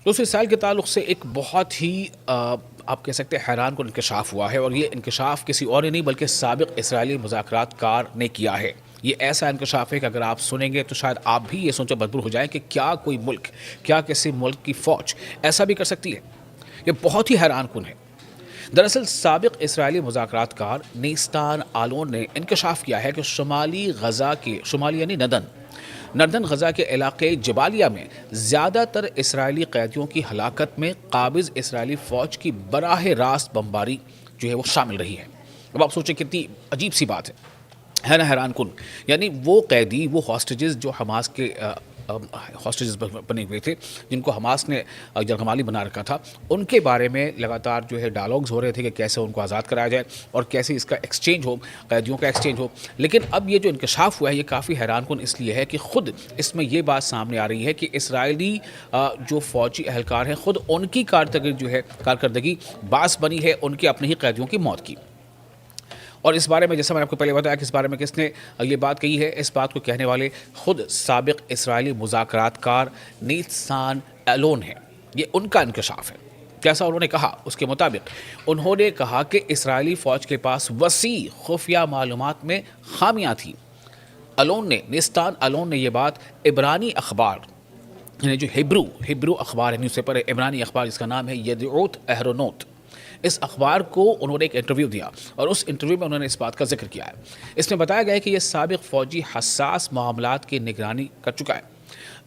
دوستو اسرائیل کے تعلق سے ایک بہت ہی آپ کہہ سکتے ہیں حیران کن انکشاف ہوا ہے، اور یہ انکشاف کسی اور ہی نہیں بلکہ سابق اسرائیلی مذاکرات کار نے کیا ہے۔ یہ ایسا انکشاف ہے کہ اگر آپ سنیں گے تو شاید آپ بھی یہ سوچے مجبور ہو جائیں کہ کیا کوئی ملک، کیا کسی ملک کی فوج ایسا بھی کر سکتی ہے۔ یہ بہت ہی حیران کن ہے۔ دراصل سابق اسرائیلی مذاکرات کار نیستان آلون نے انکشاف کیا ہے کہ شمالی غزہ کے شمالی یعنی نردن غزہ کے علاقے جبالیہ میں زیادہ تر اسرائیلی قیدیوں کی ہلاکت میں قابض اسرائیلی فوج کی براہ راست بمباری جو ہے وہ شامل رہی ہے۔ اب آپ سوچیں کتنی عجیب سی بات ہے نا، حیران کن۔ یعنی وہ قیدی، وہ ہاسٹیجز جو حماس کے ہاسٹیجز بنے ہوئے تھے، جن کو حماس نے یرغمالی بنا رکھا تھا، ان کے بارے میں لگاتار جو ہے ڈائلاگز ہو رہے تھے کہ کیسے ان کو آزاد کرایا جائے اور کیسے اس کا ایکسچینج ہو، قیدیوں کا ایکسچینج ہو۔ لیکن اب یہ جو انکشاف ہوا ہے یہ کافی حیران کن اس لیے ہے کہ خود اس میں یہ بات سامنے آ رہی ہے کہ اسرائیلی جو فوجی اہلکار ہیں، خود ان کی کارکردگی باعث بنی ہے ان کے اپنے ہی قیدیوں کی موت کی۔ اور اس بارے میں جیسا میں نے آپ کو پہلے بتایا کہ اس بارے میں کس نے یہ بات کہی ہے، اس بات کو کہنے والے خود سابق اسرائیلی مذاکرات کار نیتسان ایلون ہیں۔ یہ ان کا انکشاف ہے۔ جیسا انہوں نے کہا، اس کے مطابق انہوں نے کہا کہ اسرائیلی فوج کے پاس وسیع خفیہ معلومات میں خامیاں تھیں۔ نیستان ایلون نے یہ بات عبرانی اخبار، یعنی جو ہبرو اخبار ہے، نیوز پیپر ہے عبرانی اخبار، جس کا نام ہے یدعوت اہرونوت، اس اخبار کو انہوں نے ایک انٹرویو دیا، اور اس انٹرویو میں انہوں نے اس بات کا ذکر کیا ہے۔ اس میں بتایا گیا ہے کہ یہ سابق فوجی حساس معاملات کی نگرانی کر چکا ہے۔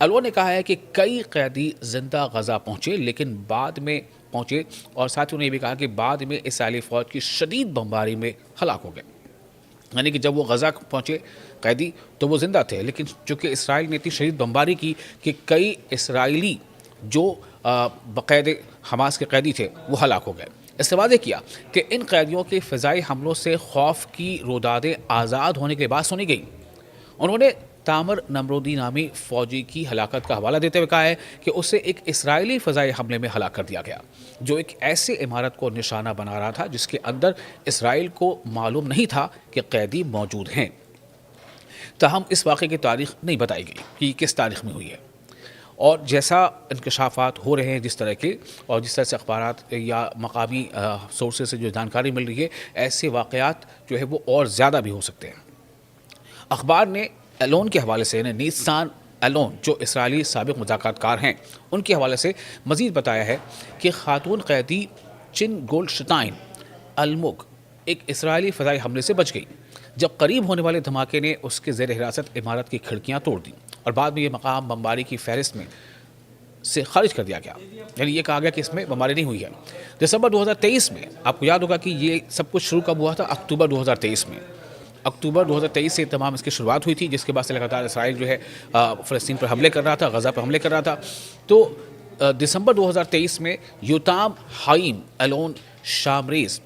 ایلون نے کہا ہے کہ کئی قیدی زندہ غزہ پہنچے، لیکن بعد میں پہنچے، اور ساتھ ہی انہوں نے یہ بھی کہا کہ بعد میں اسرائیلی فوج کی شدید بمباری میں ہلاک ہو گئے۔ یعنی کہ جب وہ غزہ پہنچے قیدی تو وہ زندہ تھے، لیکن چونکہ اسرائیل نے اتنی شدید بمباری کی کہ کئی اسرائیلی جو بقید حماس کے قیدی تھے وہ ہلاک ہو گئے۔ اس سے واضح کیا کہ ان قیدیوں کے فضائی حملوں سے خوف کی رودادیں آزاد ہونے کے بعد سنی گئیں۔ انہوں نے تامر نمرودی نامی فوجی کی ہلاکت کا حوالہ دیتے ہوئے کہا ہے کہ اسے ایک اسرائیلی فضائی حملے میں ہلاک کر دیا گیا، جو ایک ایسی عمارت کو نشانہ بنا رہا تھا جس کے اندر اسرائیل کو معلوم نہیں تھا کہ قیدی موجود ہیں۔ تاہم اس واقعے کی تاریخ نہیں بتائی گئی کہ یہ کس تاریخ میں ہوئی ہے، اور جیسا انکشافات ہو رہے ہیں جس طرح کے، اور جس طرح سے اخبارات یا مقامی سورسز سے جو جانکاری مل رہی ہے، ایسے واقعات جو ہے وہ اور زیادہ بھی ہو سکتے ہیں۔ اخبار نے ایلون کے حوالے سے، یعنی نیتسان ایلون جو اسرائیلی سابق مذاکرات کار ہیں، ان کے حوالے سے مزید بتایا ہے کہ خاتون قیدی چن گولڈشٹائن المگ ایک اسرائیلی فضائی حملے سے بچ گئی جب قریب ہونے والے دھماکے نے اس کے زیر حراست عمارت کی کھڑکیاں توڑ دیں، اور بعد میں یہ مقام بمباری کی فہرست میں سے خارج کر دیا گیا۔ یعنی یہ کہا گیا کہ اس میں بمباری نہیں ہوئی ہے۔ دسمبر 2023 میں آپ کو یاد ہوگا کہ یہ سب کچھ شروع کب ہوا تھا؟ اکتوبر 2023 میں۔ اکتوبر 2023 سے تمام اس کی شروعات ہوئی تھی، جس کے بعد سے لگاتار اسرائیل جو ہے فلسطین پر حملے کر رہا تھا، غزہ پر حملے کر رہا تھا۔ تو دسمبر 2023 میں یوتام حائم ایلون شامریز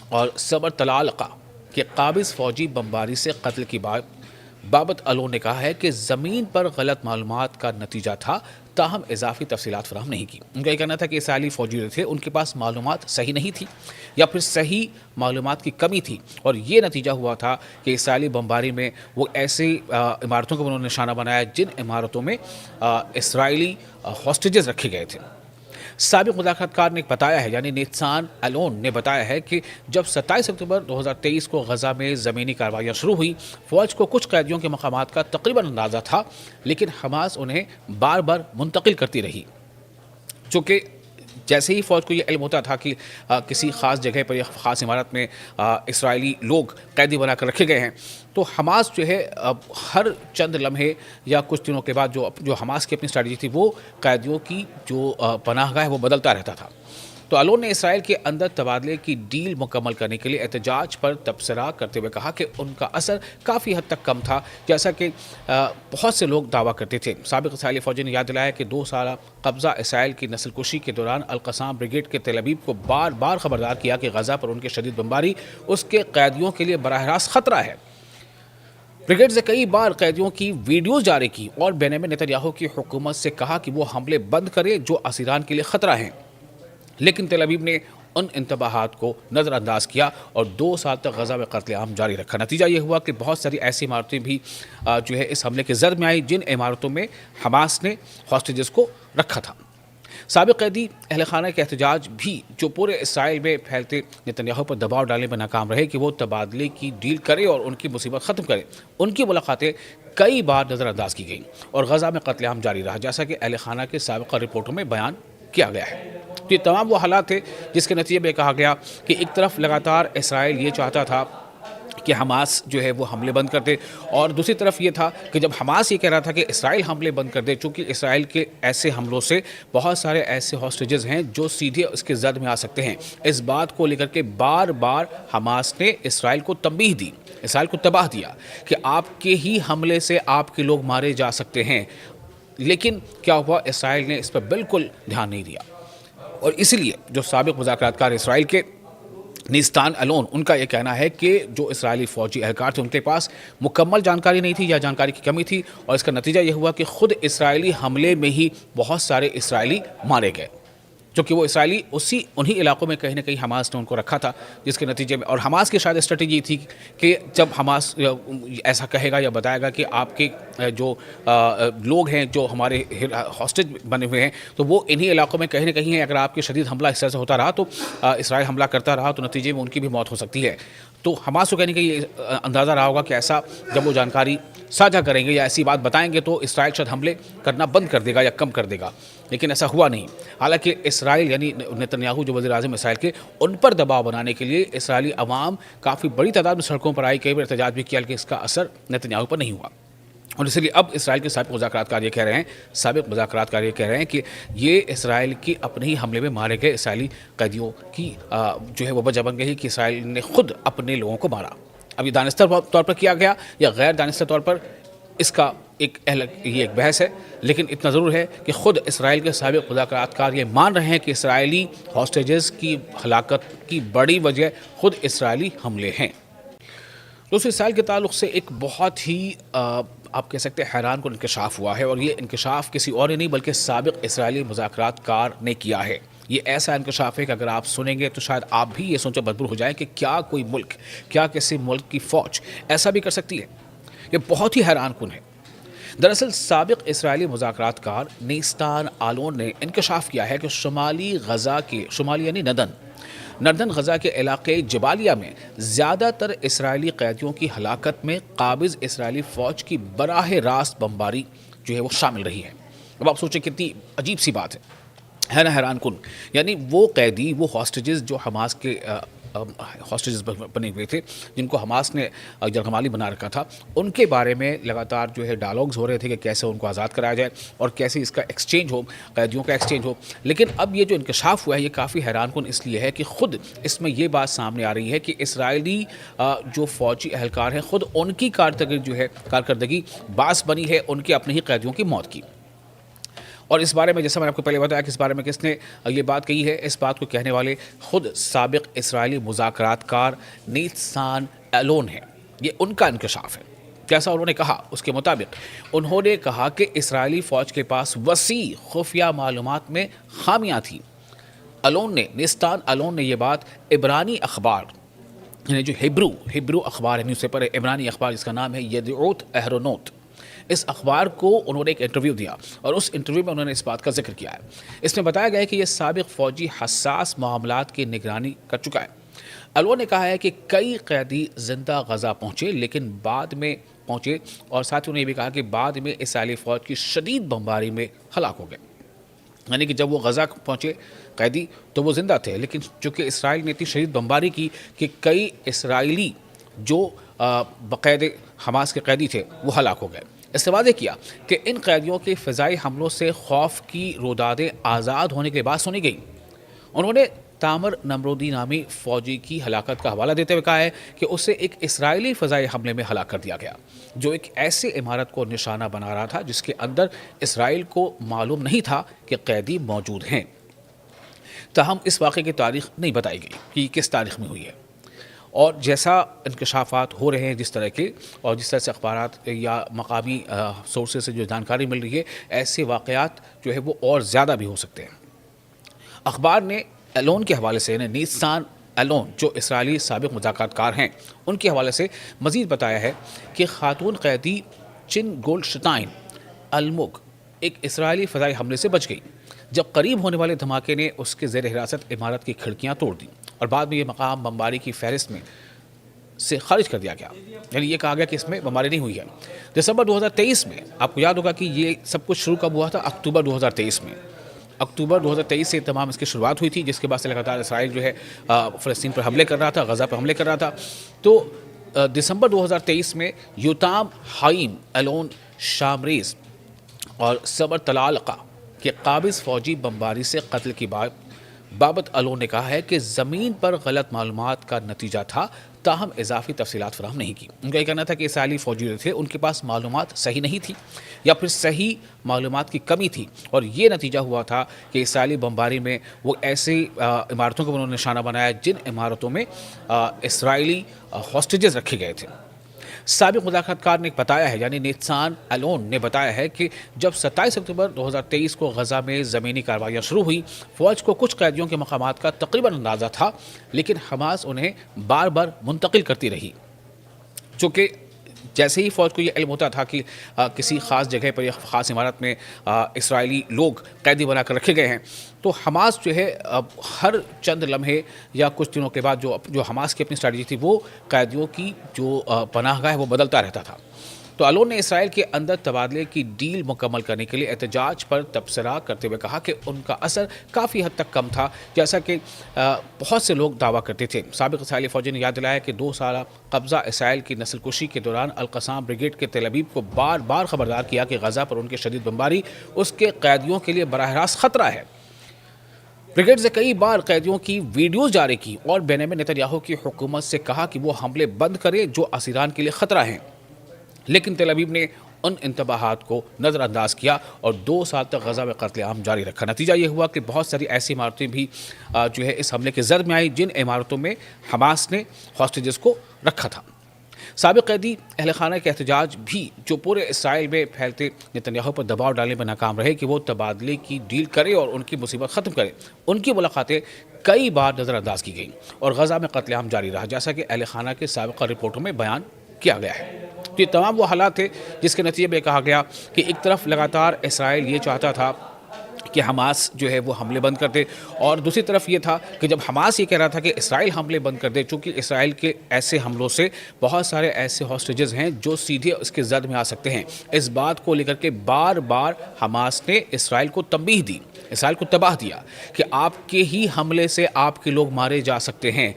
اور صبر طلالقہ کے قابض فوجی بمباری سے قتل کی بابت ایلون نے کہا ہے کہ زمین پر غلط معلومات کا نتیجہ تھا، تاہم اضافی تفصیلات فراہم نہیں کی۔ ان کا یہ کہنا تھا کہ اسرائیلی فوجی جو تھے ان کے پاس معلومات صحیح نہیں تھی، یا پھر صحیح معلومات کی کمی تھی، اور یہ نتیجہ ہوا تھا کہ اسرائیلی بمباری میں وہ ایسی عمارتوں کو انہوں نے نشانہ بنایا جن عمارتوں میں اسرائیلی ہاسٹیجز رکھے گئے تھے۔ سابق مذاکرات کار نے بتایا ہے، یعنی نیتسان ایلون نے بتایا ہے کہ جب 27 اکتوبر 2023 کو غزہ میں زمینی کارروائیاں شروع ہوئی، فوج کو کچھ قیدیوں کے مقامات کا تقریباً اندازہ تھا، لیکن حماس انہیں بار بار منتقل کرتی رہی۔ چونکہ جیسے ہی فوج کو یہ علم ہوتا تھا کہ کسی خاص جگہ پر یا خاص عمارت میں اسرائیلی لوگ قیدی بنا کر رکھے گئے ہیں، تو حماس جو ہے ہر چند لمحے یا کچھ دنوں کے بعد جو حماس کی اپنی اسٹریٹجی تھی، وہ قیدیوں کی جو پناہ گاہ ہے وہ بدلتا رہتا تھا۔ تو ایلون نے اسرائیل کے اندر تبادلے کی ڈیل مکمل کرنے کے لیے احتجاج پر تبصرہ کرتے ہوئے کہا کہ ان کا اثر کافی حد تک کم تھا، جیسا کہ بہت سے لوگ دعویٰ کرتے تھے۔ سابق اسرائیلی فوجی نے یاد دلایا کہ 2 سالہ قبضہ اسرائیل کی نسل کشی کے دوران القسام بریگیڈ کے تل ابیب کو بار بار خبردار کیا کہ غزہ پر ان کی شدید بمباری اس کے قیدیوں کے لیے براہ راست خطرہ ہے۔ بریگیڈ سے کئی بار قیدیوں کی ویڈیوز جاری کی اور بنیامین نتنیاہو کی حکومت سے کہا کہ وہ حملے بند کرے جو اسیران کے لیے خطرہ ہیں، لیکن تل ابیب نے ان انتباہات کو نظر انداز کیا اور 2 سال تک غزہ میں قتل عام جاری رکھا۔ نتیجہ یہ ہوا کہ بہت ساری ایسی عمارتیں بھی جو ہے اس حملے کے زرد میں آئی جن عمارتوں میں حماس نے ہاسٹیجز کو رکھا تھا۔ سابق قیدی اہل خانہ کے احتجاج بھی جو پورے اسرائیل میں پھیلتے نتنیاہو پر دباؤ ڈالنے میں ناکام رہے کہ وہ تبادلے کی ڈیل کرے اور ان کی مصیبت ختم کرے، ان کی ملاقاتیں کئی بار نظر انداز کی گئیں اور غزہ میں قتل عام جاری رہا، جیسا کہ اہل خانہ کے سابقہ رپورٹوں میں بیان کیا گیا ہے۔ تو یہ تمام وہ حالات تھے جس کے نتیجے میں کہا گیا کہ ایک طرف لگاتار اسرائیل یہ چاہتا تھا کہ حماس جو ہے وہ حملے بند کر دے، اور دوسری طرف یہ تھا کہ جب حماس یہ کہہ رہا تھا کہ اسرائیل حملے بند کر دے، چونکہ اسرائیل کے ایسے حملوں سے بہت سارے ایسے ہاسٹیجز ہیں جو سیدھے اس کے زد میں آ سکتے ہیں، اس بات کو لے کر کے بار بار حماس نے اسرائیل کو تنبیہ دی، اسرائیل کو تباہ دیا کہ آپ کے ہی حملے سے آپ کے لوگ مارے جا سکتے ہیں، لیکن کیا ہوا، اسرائیل نے اس پر بالکل دھیان نہیں دیا۔ اور اسی لیے جو سابق مذاکرات کار اسرائیل کے نیستان الون، ان کا یہ کہنا ہے کہ جو اسرائیلی فوجی اہلکار تھے ان کے پاس مکمل جانکاری نہیں تھی یا جانکاری کی کمی تھی، اور اس کا نتیجہ یہ ہوا کہ خود اسرائیلی حملے میں ہی بہت سارے اسرائیلی مارے گئے، چونکہ وہ اسرائیلی انہی علاقوں میں کہیں نہ کہیں حماس نے ان کو رکھا تھا، جس کے نتیجے میں، اور حماس کی شاید اسٹریٹجی تھی کہ جب حماس ایسا کہے گا یا بتائے گا کہ آپ کے جو لوگ ہیں جو ہمارے ہاسٹیج بنے ہوئے ہیں تو وہ انہی علاقوں میں کہیں نہ کہیں ہیں، اگر آپ کے شدید حملہ اس طرح سے ہوتا رہا تو اسرائیل حملہ کرتا رہا تو نتیجے میں ان کی بھی موت ہو سکتی ہے۔ تو حماس کو کہنے کا یہ اندازہ رہا ہوگا کہ ایسا جب وہ جانکاری ساجھا کریں گے یا ایسی بات بتائیں گے تو اسرائیل شاید حملے کرنا بند کر دے گا یا کم کر دے گا، لیکن ایسا ہوا نہیں۔ حالانکہ اسرائیل یعنی نتنیاہو جو وزیر اعظم اسرائیل کے، ان پر دباؤ بنانے کے لیے اسرائیلی عوام کافی بڑی تعداد میں سڑکوں پر آئی، کئی بار احتجاج بھی کیا، لیکن اس کا اثر نتنیاہو پر نہیں ہوا، اور اس لیے اب اسرائیل کے سابق مذاکرات کار یہ کہہ رہے ہیں کہ یہ اسرائیل کی اپنے ہی حملے میں مارے گئے اسرائیلی قیدیوں کی جو ہے وہ وجہ بن گئی کہ اسرائیل نے خود اپنے لوگوں کو مارا۔ اب یہ دانستہ طور پر کیا گیا یا غیر دانستہ طور پر، اس کا یہ ایک بحث ہے، لیکن اتنا ضرور ہے کہ خود اسرائیل کے سابق مذاکرات کار یہ مان رہے ہیں کہ اسرائیلی ہاسٹیجز کی ہلاکت کی بڑی وجہ خود اسرائیلی حملے ہیں۔ دوسرے اسرائیل کے تعلق سے ایک بہت ہی آپ کہہ سکتے ہیں حیران کن انکشاف ہوا ہے، اور یہ انکشاف کسی اور ہی نہیں بلکہ سابق اسرائیلی مذاکرات کار نے کیا ہے۔ یہ ایسا انکشاف ہے کہ اگر آپ سنیں گے تو شاید آپ بھی یہ سوچے مجبور ہو جائیں کہ کیا کوئی ملک، کیا کسی ملک کی فوج ایسا بھی کر سکتی ہے؟ یہ بہت ہی حیران کن ہے۔ دراصل سابق اسرائیلی مذاکرات کار نیستان آلون نے انکشاف کیا ہے کہ شمالی غزہ کے یعنی نردن غزہ کے علاقے جبالیہ میں زیادہ تر اسرائیلی قیدیوں کی ہلاکت میں قابض اسرائیلی فوج کی براہ راست بمباری جو ہے وہ شامل رہی ہے۔ اب آپ سوچیں کتنی عجیب سی بات ہے نا، حیران کن، یعنی وہ قیدی، وہ ہاسٹیجز جو حماس کے ہاسٹیجز بنے ہوئے تھے، جن کو حماس نے یرغمالی بنا رکھا تھا، ان کے بارے میں لگاتار جو ہے ڈائلاگز ہو رہے تھے کہ کیسے ان کو آزاد کرایا جائے اور کیسے اس کا ایکسچینج ہو، قیدیوں کا ایکسچینج ہو۔ لیکن اب یہ جو انکشاف ہوا ہے یہ کافی حیران کن اس لیے ہے کہ خود اس میں یہ بات سامنے آ رہی ہے کہ اسرائیلی جو فوجی اہلکار ہیں، خود ان کی کارکردگی باعث بنی ہے ان کے اپنے ہی قیدیوں کی موت کی۔ اور اس بارے میں جیسا میں نے آپ کو پہلے بتایا کہ اس بارے میں کس نے یہ بات کہی ہے، اس بات کو کہنے والے خود سابق اسرائیلی مذاکرات کار نیتسان الون ہیں۔ یہ ان کا انکشاف ہے۔ جیسا انہوں نے کہا، اس کے مطابق انہوں نے کہا کہ اسرائیلی فوج کے پاس وسیع خفیہ معلومات میں خامیاں تھیں۔ نیستان الون نے یہ بات عبرانی اخبار، یعنی جو ہیبرو اخبار ہے، نیوز پیپر ہے، عبرانی اخبار جس کا نام ہے یدعوت اہرونوت، اس اخبار کو انہوں نے ایک انٹرویو دیا اور اس انٹرویو میں انہوں نے اس بات کا ذکر کیا ہے۔ اس میں بتایا گیا ہے کہ یہ سابق فوجی حساس معاملات کی نگرانی کر چکا ہے۔ الون نے کہا ہے کہ کئی قیدی زندہ غزہ پہنچے لیکن بعد میں پہنچے، اور ساتھ ہی انہوں نے یہ بھی کہا کہ بعد میں اسرائیلی فوج کی شدید بمباری میں ہلاک ہو گئے۔ یعنی کہ جب وہ غزہ پہنچے قیدی تو وہ زندہ تھے، لیکن چونکہ اسرائیل نے اتنی شدید بمباری کی کہ کئی اسرائیلی جو باقاعدہ حماس کے قیدی تھے وہ ہلاک ہو گئے۔ اس نے واضح کیا کہ ان قیدیوں کے فضائی حملوں سے خوف کی رودادیں آزاد ہونے کے بعد سنی گئیں۔ انہوں نے تامر نمرودی نامی فوجی کی ہلاکت کا حوالہ دیتے ہوئے کہا ہے کہ اسے ایک اسرائیلی فضائی حملے میں ہلاک کر دیا گیا جو ایک ایسی عمارت کو نشانہ بنا رہا تھا جس کے اندر اسرائیل کو معلوم نہیں تھا کہ قیدی موجود ہیں۔ تاہم اس واقعے کی تاریخ نہیں بتائی گئی کہ یہ کس تاریخ میں ہوئی ہے، اور جیسا انکشافات ہو رہے ہیں جس طرح کے، اور جس طرح سے اخبارات یا مقامی سورسز سے جو جانکاری مل رہی ہے، ایسے واقعات جو ہے وہ اور زیادہ بھی ہو سکتے ہیں۔ اخبار نے الون کے حوالے سے، یعنی نیتسان الون جو اسرائیلی سابق مذاکرات کار ہیں، ان کے حوالے سے مزید بتایا ہے کہ خاتون قیدی چن گولڈشتائن الموگ ایک اسرائیلی فضائی حملے سے بچ گئی۔ جب قریب ہونے والے دھماکے نے اس کے زیر حراست عمارت کی کھڑکیاں توڑ دیں اور بعد میں یہ مقام بمباری کی فہرست میں سے خارج کر دیا گیا، یعنی یہ کہا گیا کہ اس میں بمباری نہیں ہوئی ہے۔ دسمبر 2023 میں آپ کو یاد ہوگا کہ یہ سب کچھ شروع کب ہوا تھا؟ اکتوبر 2023 میں۔ اکتوبر 2023 سے تمام اس کی شروعات ہوئی تھی، جس کے بعد سے لگاتار اسرائیل جو ہے فلسطین پر حملے کر رہا تھا، غزہ پر حملے کر رہا تھا۔ تو دسمبر 2023 میں یوتام حائم ایلون شامریز اور صبر طلالقہ کے قابض فوجی بمباری سے قتل کی بابت ایلون نے کہا ہے کہ زمین پر غلط معلومات کا نتیجہ تھا، تاہم اضافی تفصیلات فراہم نہیں کی۔ ان کا یہ کہنا تھا کہ اسرائیلی فوجی جو تھے ان کے پاس معلومات صحیح نہیں تھی یا پھر صحیح معلومات کی کمی تھی، اور یہ نتیجہ ہوا تھا کہ اسرائیلی بمباری میں وہ ایسی عمارتوں کو انہوں نے نشانہ بنایا جن عمارتوں میں اسرائیلی ہاسٹیجز رکھے گئے تھے۔ سابق مذاکرات کار نے بتایا ہے، یعنی نیتسان ایلون نے بتایا ہے کہ جب 27 اکتوبر 2023 کو غزہ میں زمینی کارروائیاں شروع ہوئی، فوج کو کچھ قیدیوں کے مقامات کا تقریباً اندازہ تھا، لیکن حماس انہیں بار بار منتقل کرتی رہی۔ چونکہ جیسے ہی فوج کو یہ علم ہوتا تھا کہ کسی خاص جگہ پر یا خاص عمارت میں اسرائیلی لوگ قیدی بنا کر رکھے گئے ہیں، تو حماس جو ہے ہر چند لمحے یا کچھ دنوں کے بعد جو حماس کی اپنی اسٹریٹجی تھی وہ قیدیوں کی جو پناہ گاہ ہے وہ بدلتا رہتا تھا۔ تو ایلون نے اسرائیل کے اندر تبادلے کی ڈیل مکمل کرنے کے لیے احتجاج پر تبصرہ کرتے ہوئے کہا کہ ان کا اثر کافی حد تک کم تھا، جیسا کہ بہت سے لوگ دعویٰ کرتے تھے۔ سابق اسرائیلی فوجی نے یاد دلایا کہ 2 سالہ قبضہ اسرائیل کی نسل کشی کے دوران القسام بریگیڈ کے تل ابیب کو بار بار خبردار کیا کہ غزہ پر ان کی شدید بمباری اس کے قیدیوں کے لیے براہ راست خطرہ ہے۔ بریگیڈ سے کئی بار قیدیوں کی ویڈیوز جاری کی اور بنیامین نیتن کی حکومت سے کہا کہ وہ حملے بند کرے جو اسیران کے لیے خطرہ ہیں، لیکن تل ابیب نے ان انتباہات کو نظر انداز کیا اور 2 سال تک غزہ میں قتل عام جاری رکھا۔ نتیجہ یہ ہوا کہ بہت ساری ایسی عمارتیں بھی جو ہے اس حملے کے زرد میں آئی جن عمارتوں میں حماس نے ہاسٹیجز کو رکھا تھا۔ سابق قیدی اہل خانہ کے احتجاج بھی جو پورے اسرائیل میں پھیلتے نیتن پر دباؤ ڈالنے میں ناکام رہے کہ وہ تبادلے کی ڈیل کرے اور ان کی مصیبت ختم کرے۔ ان کی ملاقاتیں کئی بار نظر انداز کی گئیں اور غزہ میں قتل عام جاری رہا، جیسا کہ اہل خانہ کے سابقہ رپورٹوں میں بیان کیا گیا ہے۔ تو یہ تمام وہ حالات تھے جس کے نتیجے میں کہا گیا کہ ایک طرف لگاتار اسرائیل یہ چاہتا تھا کہ حماس جو ہے وہ حملے بند کر دے، اور دوسری طرف یہ تھا کہ جب حماس یہ کہہ رہا تھا کہ اسرائیل حملے بند کر دے، چونکہ اسرائیل کے ایسے حملوں سے بہت سارے ایسے ہاسٹیجز ہیں جو سیدھے اس کے زد میں آ سکتے ہیں۔ اس بات کو لے کر کے بار بار حماس نے اسرائیل کو تنبیہ دی، اسرائیل کو تباہ دیا کہ آپ کے ہی حملے سے آپ کے لوگ مارے جا سکتے ہیں،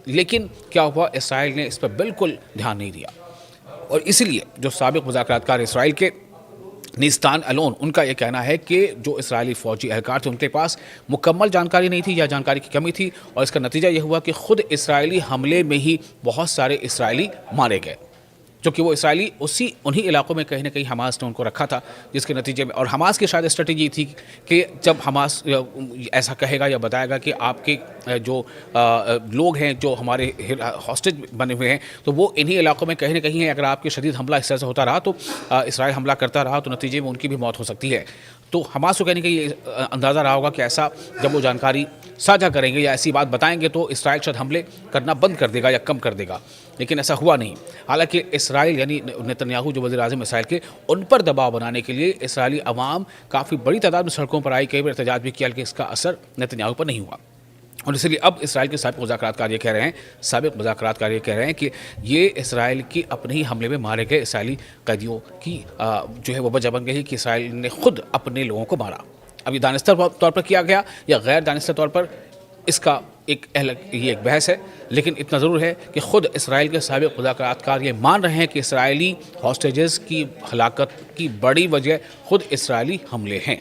لیکن کیا ہوا؟ اسرائیل نے اس پر بالکل دھیان نہیں دیا، اور اسی لیے جو سابق مذاکرات کار اسرائیل کے نیتان ایلون، ان کا یہ کہنا ہے کہ جو اسرائیلی فوجی اہلکار تھے ان کے پاس مکمل جانکاری نہیں تھی یا جانکاری کی کمی تھی، اور اس کا نتیجہ یہ ہوا کہ خود اسرائیلی حملے میں ہی بہت سارے اسرائیلی مارے گئے، چونکہ وہ اسرائیلی انہی علاقوں میں کہیں نہ کہیں حماس نے ان کو رکھا تھا، جس کے نتیجے میں، اور حماس کی شاید اسٹریٹجی تھی کہ جب حماس ایسا کہے گا یا بتائے گا کہ آپ کے جو لوگ ہیں جو ہمارے ہاسٹیج بنے ہوئے ہیں تو وہ انہی علاقوں میں کہیں نہ کہیں ہیں، اگر آپ کے شدید حملہ اس طرح سے ہوتا رہا تو اسرائیل حملہ کرتا رہا تو نتیجے میں ان کی بھی موت ہو سکتی ہے۔ تو حماس کو کہنے کا یہ اندازہ رہا ہوگا کہ ایسا جب وہ جانکاری ساجھا کریں گے یا ایسی بات بتائیں گے تو اسرائیل شاید حملے کرنا بند کر دے گا یا کم کر دے گا، لیکن ایسا ہوا نہیں۔ حالانکہ اسرائیل یعنی نیتن جو وزیر اعظم اسرائیل کے، ان پر دباؤ بنانے کے لیے اسرائیلی عوام کافی بڑی تعداد میں سڑکوں پر آئی، کئی بار احتجاج بھی کیا، لیکن اس کا اثر نیتن پر نہیں ہوا، اور اسی لیے اب اسرائیل کے سابق مذاکرات کار یہ کہہ رہے ہیں کہ یہ اسرائیل کی اپنے ہی حملے میں مارے گئے اسرائیلی قیدیوں کی جو ہے وہ وجہ بن گئی کہ اسرائیل نے خود اپنے لوگوں کو مارا۔ اب یہ دانستہ طور پر کیا گیا یا غیر دانستہ طور پر، اس کا یہ ایک بحث ہے، لیکن اتنا ضرور ہے کہ خود اسرائیل کے سابق مذاکرات کار یہ مان رہے ہیں کہ اسرائیلی ہاسٹیجز کی ہلاکت کی بڑی وجہ خود اسرائیلی حملے ہیں۔